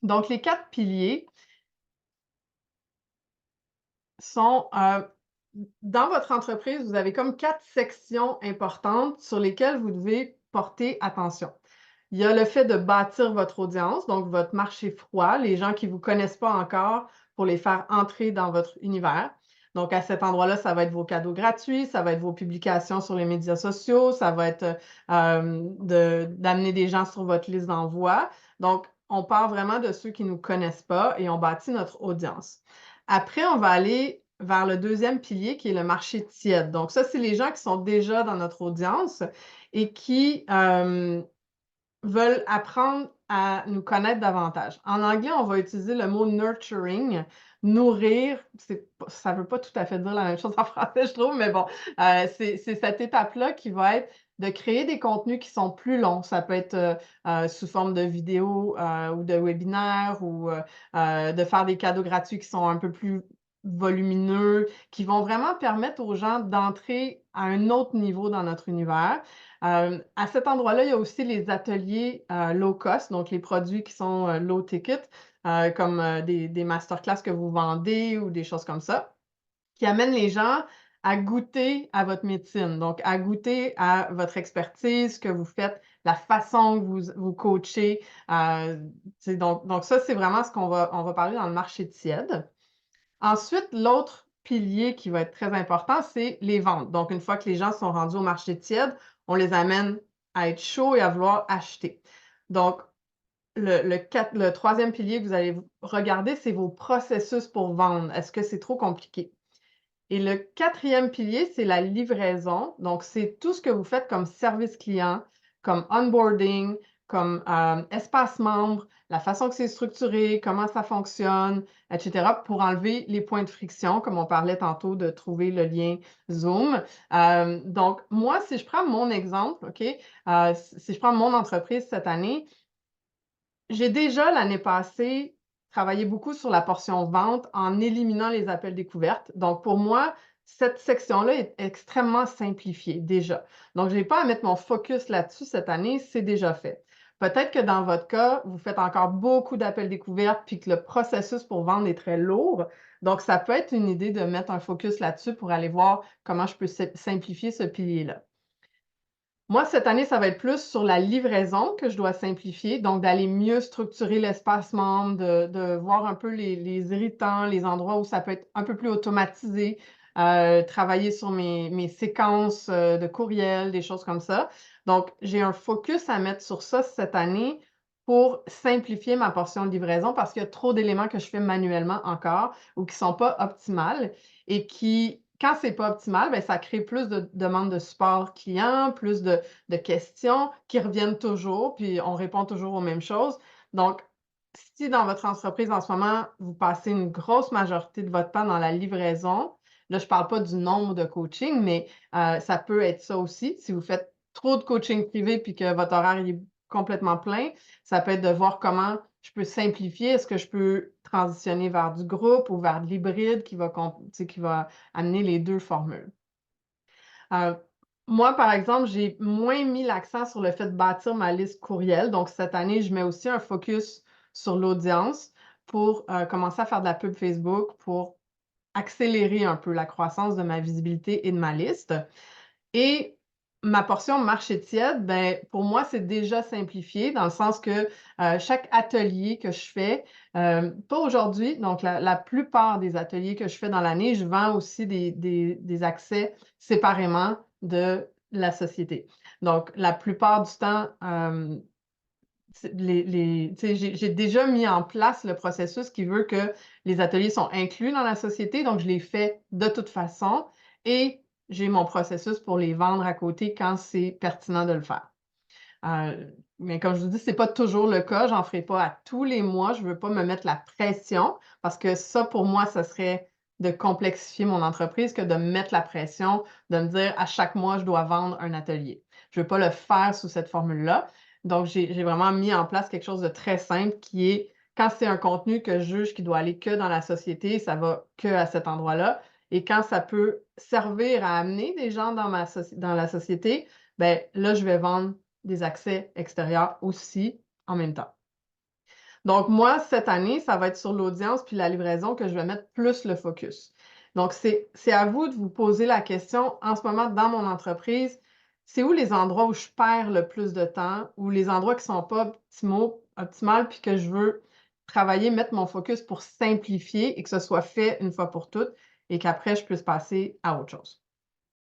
Donc, les 4 piliers sont, dans votre entreprise, vous avez comme 4 sections importantes sur lesquelles vous devez porter attention. Il y a le fait de bâtir votre audience, donc votre marché froid, les gens qui ne vous connaissent pas encore pour les faire entrer dans votre univers. Donc, à cet endroit-là, ça va être vos cadeaux gratuits, ça va être vos publications sur les médias sociaux, ça va être d'amener des gens sur votre liste d'envoi. Donc, on part vraiment de ceux qui ne nous connaissent pas et on bâtit notre audience. Après, on va aller vers le deuxième pilier qui est le marché tiède. Donc, ça, c'est les gens qui sont déjà dans notre audience et qui veulent apprendre à nous connaître davantage. En anglais, on va utiliser le mot nurturing, nourrir. Ça ne veut pas tout à fait dire la même chose en français, je trouve, mais bon, c'est cette étape-là qui va être de créer des contenus qui sont plus longs. Ça peut être sous forme de vidéos ou de webinaires ou de faire des cadeaux gratuits qui sont un peu plus volumineux, qui vont vraiment permettre aux gens d'entrer à un autre niveau dans notre univers. À cet endroit-là, il y a aussi les ateliers low cost, donc les produits qui sont low ticket, comme des masterclass que vous vendez ou des choses comme ça, qui amènent les gens à goûter à votre médecine, donc à goûter à votre expertise, que vous faites, la façon que vous coachez. Donc ça, c'est vraiment ce on va parler dans le marché tiède. Ensuite, l'autre pilier qui va être très important, c'est les ventes. Donc, une fois que les gens sont rendus au marché tiède, on les amène à être chauds et à vouloir acheter. Donc, le troisième pilier que vous allez regarder, c'est vos processus pour vendre. Est-ce que c'est trop compliqué? Et le quatrième pilier, c'est la livraison. Donc, c'est tout ce que vous faites comme service client, comme onboarding, comme espace membre, la façon que c'est structuré, comment ça fonctionne, etc., pour enlever les points de friction, comme on parlait tantôt de trouver le lien Zoom. Donc, moi, si je prends mon exemple, OK, si je prends mon entreprise cette année, j'ai déjà, l'année passée, travaillé beaucoup sur la portion vente en éliminant les appels découvertes. Donc, pour moi, cette section-là est extrêmement simplifiée déjà. Donc, je n'ai pas à mettre mon focus là-dessus cette année, c'est déjà fait. Peut-être que dans votre cas, vous faites encore beaucoup d'appels découvertes puis que le processus pour vendre est très lourd. Donc, ça peut être une idée de mettre un focus là-dessus pour aller voir comment je peux simplifier ce pilier-là. Moi, cette année, ça va être plus sur la livraison que je dois simplifier, donc d'aller mieux structurer l'espace membre, de voir un peu les irritants, les endroits où ça peut être un peu plus automatisé, travailler sur mes séquences de courriel, des choses comme ça. Donc, j'ai un focus à mettre sur ça cette année pour simplifier ma portion de livraison parce qu'il y a trop d'éléments que je fais manuellement encore ou qui ne sont pas optimales et qui, quand c'est pas optimal, ben, ça crée plus de demandes de support client, plus de questions qui reviennent toujours, puis on répond toujours aux mêmes choses. Donc, si dans votre entreprise en ce moment, vous passez une grosse majorité de votre temps dans la livraison, là, je ne parle pas du nombre de coaching, mais ça peut être ça aussi. Si vous faites trop de coaching privé puis que votre horaire est complètement plein, ça peut être de voir comment je peux simplifier. Est-ce que je peux transitionner vers du groupe ou vers de l'hybride qui va amener les deux formules? Heu, Moi, par exemple, j'ai moins mis l'accent sur le fait de bâtir ma liste courriel. Donc, cette année, je mets aussi un focus sur l'audience pour, commencer à faire de la pub Facebook pour accélérer un peu la croissance de ma visibilité et de ma liste. Et ma portion marché tiède, ben, pour moi, c'est déjà simplifié dans le sens que, chaque atelier que je fais, pas aujourd'hui, donc la plupart des ateliers que je fais dans l'année, je vends aussi des accès séparément de la société. Donc la plupart du temps, c'est tu sais, j'ai déjà mis en place le processus qui veut que les ateliers sont inclus dans la société, donc je les fais de toute façon et j'ai mon processus pour les vendre à côté quand c'est pertinent de le faire. Mais comme je vous dis, c'est pas toujours le cas, j'en ferai pas à tous les mois, je veux pas me mettre la pression parce que ça, pour moi, ça serait de complexifier mon entreprise que de me mettre la pression, de me dire à chaque mois, je dois vendre un atelier. Je veux pas le faire sous cette formule-là. Donc, j'ai vraiment mis en place quelque chose de très simple qui est quand c'est un contenu que je juge qui doit aller que dans la société, ça va que à cet endroit-là. Et quand ça peut servir à amener des gens dans la société, ben là, je vais vendre des accès extérieurs aussi en même temps. Donc moi, cette année, ça va être sur l'audience puis la livraison que je vais mettre plus le focus. Donc c'est à vous de vous poser la question, en ce moment, dans mon entreprise, c'est où les endroits où je perds le plus de temps, ou les endroits qui sont pas optimales puis que je veux travailler, mettre mon focus pour simplifier et que ce soit fait une fois pour toutes et qu'après je puisse passer à autre chose?